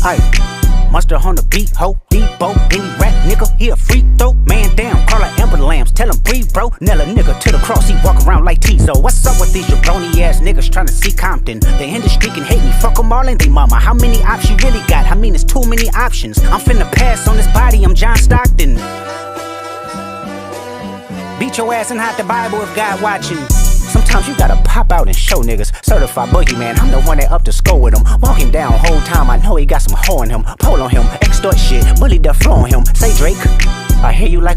Hi. Monster on the beat, ho, Debo, any rap nigga, he a free throw. Man down, call her Amber Lambs, tell him breathe, bro. Nail a nigga to the cross, he walk around like Tizo. What's up with these jabroni ass niggas trying to see Compton? The industry can hate me, fuck them all and they mama. How many options you really got? I mean, it's too many options. I'm finna pass on this body, I'm John Stockton. Beat your ass and hide the Bible if God watching. Sometimes you gotta pop out and show niggas. Certified boogeyman, I'm the one that up to score with him. Walk him down whole time, I know he got some hoe in him. Pole on him, extort shit, bully the flow on him. Say Drake, I hear you like